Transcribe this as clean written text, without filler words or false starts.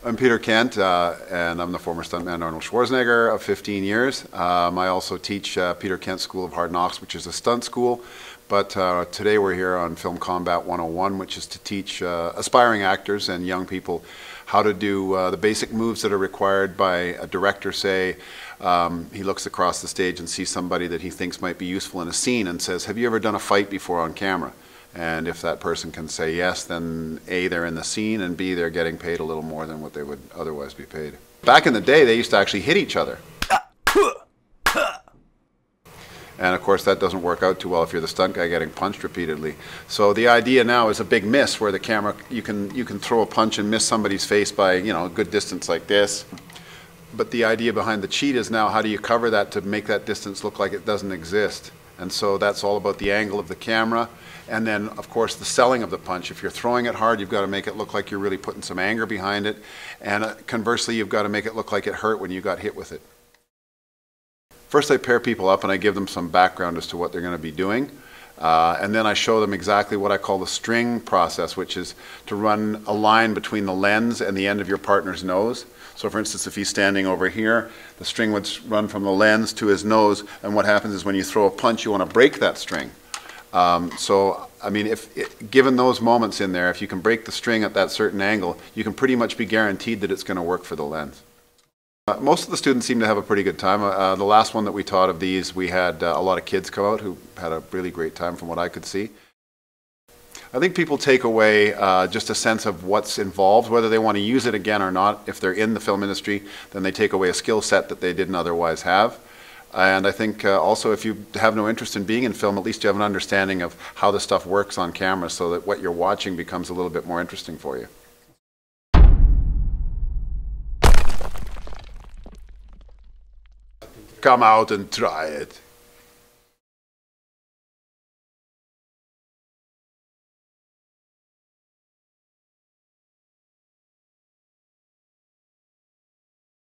I'm Peter Kent, and I'm the former stuntman Arnold Schwarzenegger of 15 years. I also teach Peter Kent School of Hard Knocks, which is a stunt school. But today we're here on Film Combat 101, which is to teach aspiring actors and young people how to do the basic moves that are required by a director. Say he looks across the stage and sees somebody that he thinks might be useful in a scene and says, "Have you ever done a fight before on camera?" And if that person can say yes, then A, they're in the scene, and B, they're getting paid a little more than what they would otherwise be paid. Back in the day, they used to actually hit each other. And of course, that doesn't work out too well if you're the stunt guy getting punched repeatedly. So the idea now is a big miss, where the camera, you can throw a punch and miss somebody's face by, a good distance like this. But the idea behind the cheat is now, how do you cover that to make that distance look like it doesn't exist? And so that's all about the angle of the camera. And then, of course, the selling of the punch. If you're throwing it hard, you've got to make it look like you're really putting some anger behind it. And conversely, you've got to make it look like it hurt when you got hit with it. First, I pair people up and I give them some background as to what they're going to be doing. And then I show them exactly what I call the string process, which is to run a line between the lens and the end of your partner's nose. So for instance, if he's standing over here, the string would run from the lens to his nose, and what happens is when you throw a punch, you want to break that string. Given those moments in there, if you can break the string at that certain angle, you can pretty much be guaranteed that it's going to work for the lens. Most of the students seem to have a pretty good time. The last one that we taught of these, we had a lot of kids come out who had a really great time from what I could see. I think people take away just a sense of what's involved, whether they want to use it again or not. If they're in the film industry, then they take away a skill set that they didn't otherwise have. And I think also, if you have no interest in being in film, at least you have an understanding of how the stuff works on camera, so that what you're watching becomes a little bit more interesting for you. Come out and try it.